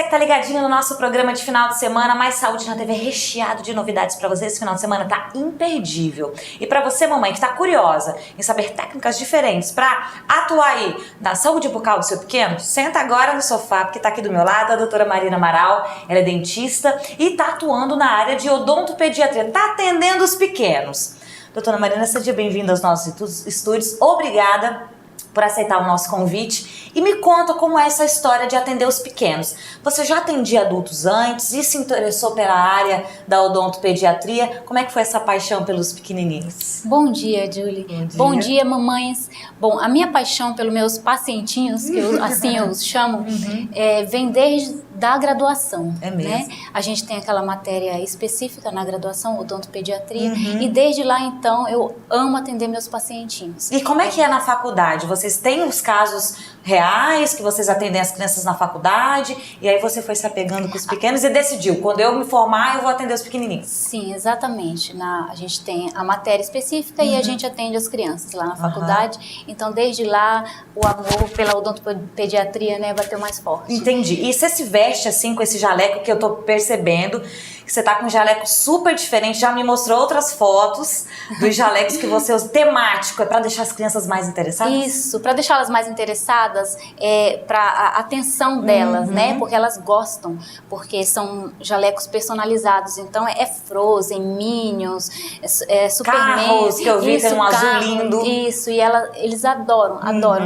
que tá ligadinho no nosso programa de final de semana, Mais Saúde na TV, recheado de novidades pra você. Esse final de semana tá imperdível. E pra você, mamãe, que tá curiosa em saber técnicas diferentes pra atuar aí na saúde bucal do seu pequeno, senta agora no sofá, porque tá aqui do meu lado a doutora Marina Amaral. Ela é dentista e tá atuando na área de odontopediatria, tá atendendo os pequenos. Doutora Marina, seja bem-vinda aos nossos estúdios. Obrigada por aceitar o nosso convite e me conta como é essa história de atender os pequenos. Você já atendia adultos antes e se interessou pela área da odontopediatria? Como é que foi essa paixão pelos pequenininhos? Bom dia, Julie. Bom dia, mamães. Bom, a minha paixão pelos meus pacientinhos, que assim eu os chamo, vem desde da graduação. É mesmo? Né? A gente tem aquela matéria específica na graduação, odontopediatria, e desde lá, então, eu amo atender meus pacientinhos. E como é que é na faculdade? Vocês têm os casos reais que vocês atendem as crianças na faculdade e aí você foi se apegando com os pequenos e decidiu, quando eu me formar eu vou atender os pequenininhos? Sim, exatamente. A gente tem a matéria específica e a gente atende as crianças lá na faculdade. Então, desde lá, o amor pela odontopediatria, né, bateu mais forte. Entendi. E você se veste assim com esse jaleco que eu tô percebendo, que você tá com um jaleco super diferente, já me mostrou outras fotos dos jalecos que você usa, temático, é pra deixar as crianças mais interessadas? Isso, para deixá-las mais interessadas, para a atenção delas, né? Porque elas gostam, porque são jalecos personalizados. Então é Frozen, Minions, Superman. Carros que eu vi, tem um azul lindo. Isso, e eles adoram,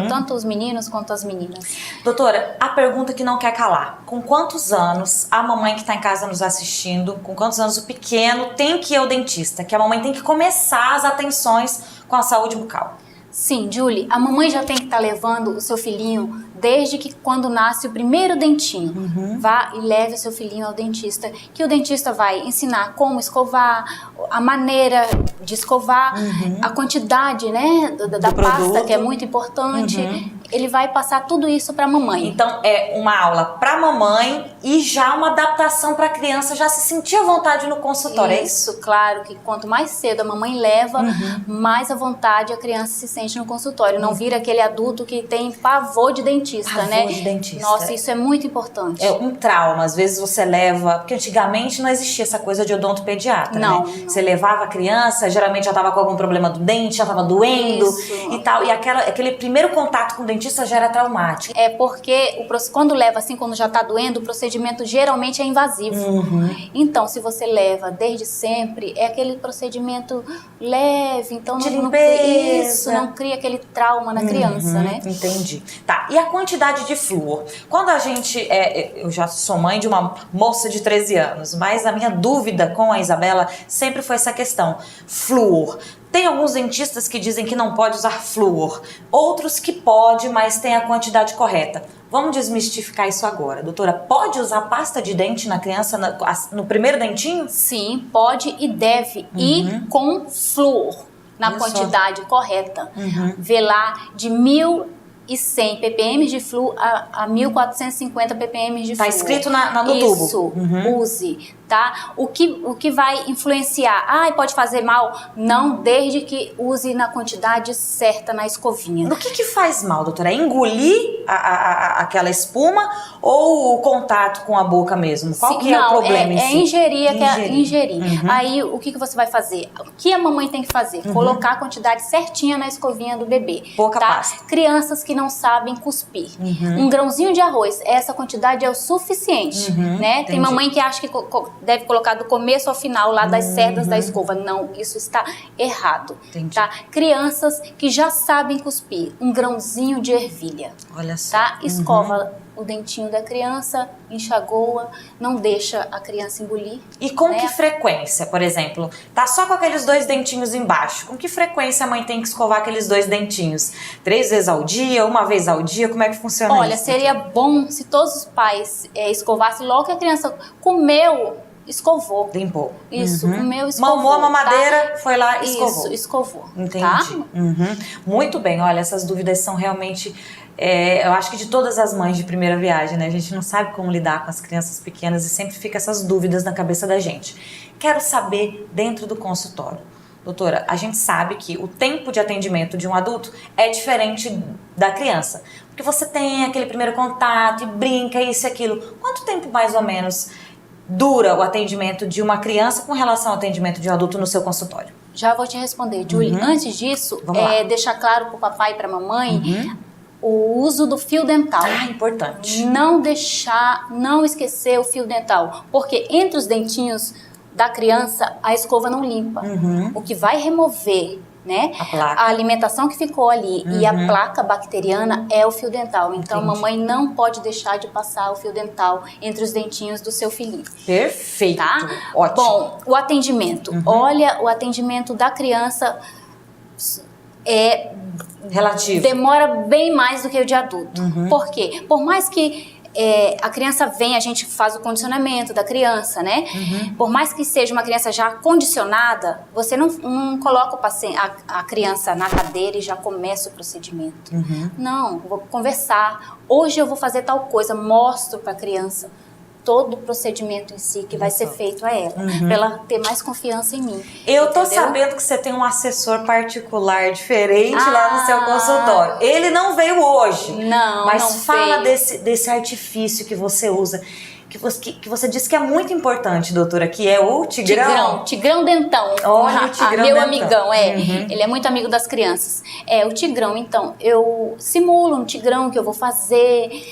tanto os meninos quanto as meninas. Doutora, a pergunta que não quer calar. Com quantos anos a mamãe que tá em casa nos assistindo, com quantos anos o pequeno tem que ir ao dentista? Que a mamãe tem que começar as atenções com a saúde bucal. Sim, Julie, a mamãe já tem que estar levando o seu filhinho desde que quando nasce o primeiro dentinho. Vá e leve o seu filhinho ao dentista, que o dentista vai ensinar como escovar, a maneira de escovar, a quantidade, né, da pasta, produto, que é muito importante. Ele vai passar tudo isso para a mamãe. Então é uma aula para mamãe e já uma adaptação para a criança já se sentir à vontade no consultório. Isso, claro, que quanto mais cedo a mamãe leva, mais à vontade a criança se sente no consultório. Não vira aquele adulto que tem pavor de dentista, né? De dentista. Nossa, isso é muito importante. É um trauma, às vezes você leva, porque antigamente não existia essa coisa de odontopediatra, não, né? Você levava a criança, geralmente já estava com algum problema do dente, já estava doendo e tal, e aquele primeiro contato com o dentista já era traumático. É porque quando leva assim, quando já está doendo, o procedimento geralmente é invasivo. Então, se você leva desde sempre, é aquele procedimento leve, então de não cria aquele trauma na criança, né? Entendi. Tá, e a quantidade de flúor? Quando a gente, eu já sou mãe de uma moça de 13 anos, mas a minha dúvida com a Isabela sempre foi essa questão, flúor. Tem alguns dentistas que dizem que não pode usar flúor, outros que pode, mas tem a quantidade correta. Vamos desmistificar isso agora. Doutora, pode usar pasta de dente na criança no primeiro dentinho? Sim, pode e deve, e com flúor, na quantidade correta. Vê lá de 1.100 ppm de flúor a 1.450 ppm de flúor. Tá escrito no tubo. Isso, use, tá? O que vai influenciar? Pode fazer mal? Não, desde que use na quantidade certa na escovinha. No que faz mal, doutora? É engolir aquela espuma ou o contato com a boca mesmo? Qual que é o problema em si? Ingerir. Aí, o que você vai fazer? O que a mamãe tem que fazer? Colocar a quantidade certinha na escovinha do bebê. Pouca pasta. Crianças que não sabem cuspir. Um grãozinho de arroz, essa quantidade é o suficiente, né? Tem mamãe que acha que deve colocar do começo ao final lá das cerdas da escova. Não, isso está errado. Tá? Crianças que já sabem cuspir, um grãozinho de ervilha. Olha só. Tá? Escova o dentinho da criança, enxagoa, não deixa a criança engolir. E com que frequência, por exemplo? Tá só com aqueles 2 dentinhos embaixo. Com que frequência a mãe tem que escovar aqueles 2 dentinhos? 3 vezes ao dia, 1 vez ao dia? Como é que funciona isso? Olha, seria bom se todos os pais escovassem logo que a criança comeu, escovou. Limpou. Isso, comeu, escovou. Mamou a mamadeira, foi lá e escovou. Isso, escovou. Entendi. Tá? Muito bem, olha, essas dúvidas são realmente... eu acho que de todas as mães de primeira viagem, né? A gente não sabe como lidar com as crianças pequenas e sempre fica essas dúvidas na cabeça da gente. Quero saber, dentro do consultório, doutora, a gente sabe que o tempo de atendimento de um adulto é diferente da criança. Porque você tem aquele primeiro contato e brinca, isso e aquilo. Quanto tempo mais ou menos dura o atendimento de uma criança com relação ao atendimento de um adulto no seu consultório? Já vou te responder, Julie. Antes disso, deixar claro para o papai e para a mamãe o uso do fio dental. Ah, importante. Não esquecer o fio dental. Porque entre os dentinhos da criança, a escova não limpa. O que vai remover, né, a alimentação que ficou ali e a placa bacteriana é o fio dental. Então, mamãe não pode deixar de passar o fio dental entre os dentinhos do seu filhinho. Perfeito. Tá? Ótimo. Bom, o atendimento. Olha, o atendimento da criança relativo. Demora bem mais do que o de adulto. Por quê? Por mais que a criança vem, a gente faz o condicionamento da criança, né? Por mais que seja uma criança já condicionada, você não coloca a criança na cadeira e já começa o procedimento. Não, vou conversar. Hoje eu vou fazer tal coisa, mostro para a criança todo o procedimento em si que vai ser feito a ela, para ela ter mais confiança em mim. Eu tô sabendo que você tem um assessor particular diferente lá no seu consultório. Ele não veio hoje. Não, mas não fala veio. desse artifício que você usa, que você disse que é muito importante, doutora, que é o Tigrão. Tigrão Dentão. Olha o Tigrão meu Dentão. amigão, ele é muito amigo das crianças. O Tigrão, então, eu simulo um Tigrão que eu vou fazer.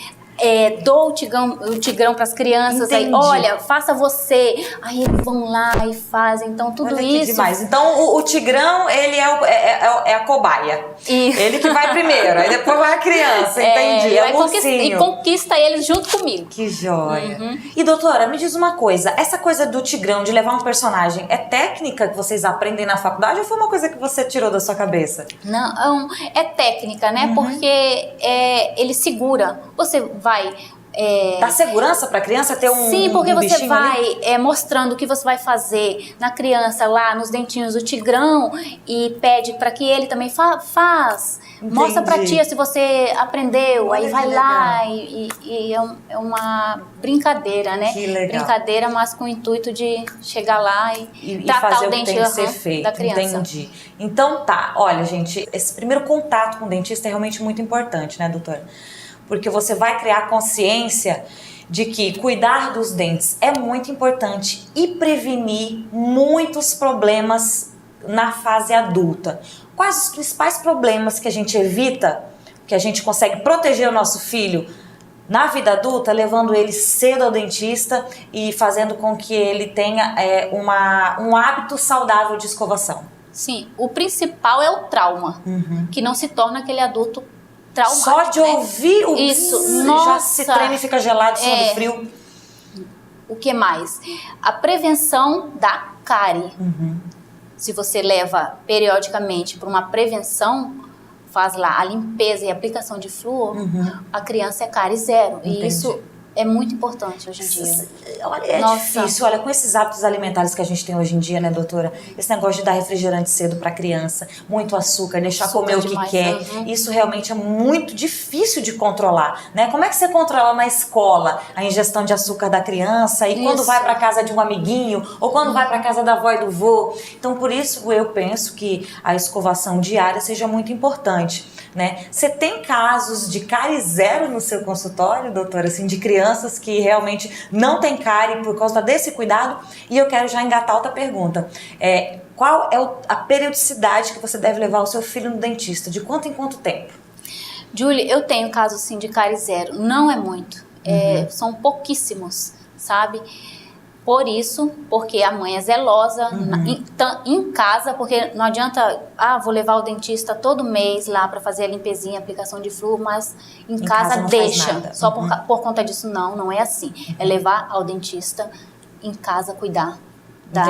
Dou o Tigrão para as crianças, aí, olha, faça você. Aí eles vão lá e fazem, então tudo olha que isso. Demais. Então o Tigrão, ele é a cobaia. Isso. Ele que vai primeiro, aí depois vai a criança, entendi. É o ursinho. E conquista eles junto comigo. Que joia. E doutora, me diz uma coisa, essa coisa do Tigrão, de levar um personagem, é técnica que vocês aprendem na faculdade ou foi uma coisa que você tirou da sua cabeça? Não, é técnica, né? Porque ele segura. Você vai... Dá segurança para a criança ter um Sim, porque você vai ali? Mostrando o que você vai fazer na criança lá nos dentinhos do Tigrão e pede para que ele também faz. Entendi. Mostra para tia se você aprendeu. Olha, aí vai lá e é uma brincadeira, né? Que legal. Brincadeira, mas com o intuito de chegar lá e tratar fazer o dente o que tem que ser feito. da criança. Entendi. Então tá, olha gente, esse primeiro contato com o dentista é realmente muito importante, né, doutora? Porque você vai criar consciência de que cuidar dos dentes é muito importante e prevenir muitos problemas na fase adulta. Quais os principais problemas que a gente evita, que a gente consegue proteger o nosso filho na vida adulta, levando ele cedo ao dentista e fazendo com que ele tenha um hábito saudável de escovação? Sim, o principal é o trauma, que não se torna aquele adulto traumático. Só de ouvir o isso, já se treme e fica gelado, suando frio. O que mais? A prevenção da cárie. Se você leva periodicamente para uma prevenção, faz lá a limpeza e a aplicação de flúor, a criança é cárie zero. Entendi. E isso é muito importante hoje em dia. Olha, é difícil. Olha, com esses hábitos alimentares que a gente tem hoje em dia, né, doutora? Esse negócio de dar refrigerante cedo para criança, muito açúcar, deixar comer o que quer. Isso realmente é muito difícil de controlar, né? Como é que você controla na escola a ingestão de açúcar da criança e quando vai para casa de um amiguinho ou quando vai para casa da avó e do vô? Então, por isso eu penso que a escovação diária seja muito importante, né? Você tem casos de cárie zero no seu consultório, doutora, assim, de crianças que realmente não tem cárie por causa desse cuidado? E eu quero já engatar outra pergunta. Qual é a periodicidade que você deve levar o seu filho no dentista? De quanto em quanto tempo? Julie, eu tenho casos assim de cárie zero. Não é muito. São pouquíssimos, sabe? Por isso, porque a mãe é zelosa em casa, porque não adianta, vou levar o dentista todo mês lá para fazer a limpezinha, aplicação de flúor, mas em casa deixa. Só por conta disso, não é assim. É levar ao dentista em casa cuidar da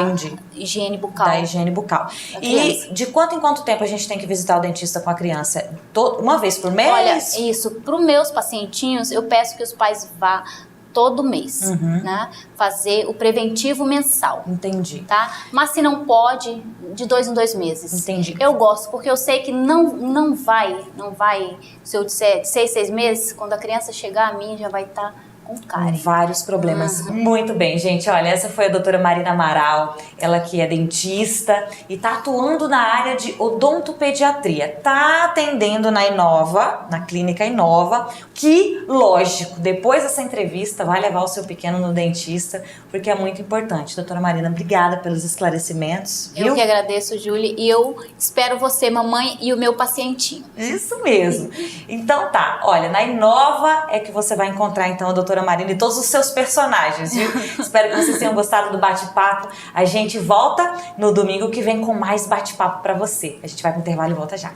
higiene bucal. Da higiene bucal. E de quanto em quanto tempo a gente tem que visitar o dentista com a criança? Uma vez por mês? Olha, isso, para os meus pacientinhos, eu peço que os pais vá todo mês, né? Fazer o preventivo mensal. Entendi. Tá? Mas se não pode, de 2 em 2 meses. Entendi. Eu gosto, porque eu sei que não vai, se eu disser de 6 meses, quando a criança chegar a mim, já vai estar com Com cárie. vários problemas. Muito bem, gente. Olha, essa foi a doutora Marina Amaral, ela que é dentista e tá atuando na área de odontopediatria. Tá atendendo na Inova, na clínica Inova, que, lógico, depois dessa entrevista vai levar o seu pequeno no dentista, porque é muito importante. Doutora Marina, obrigada pelos esclarecimentos, viu? Eu que agradeço, Julie, e eu espero você, mamãe, e o meu pacientinho. Isso mesmo. Então tá, olha, na Inova é que você vai encontrar então a doutora Marina e todos os seus personagens, viu? Espero que vocês tenham gostado do bate-papo. A gente volta no domingo que vem com mais bate-papo pra você. A gente vai pro intervalo e volta já.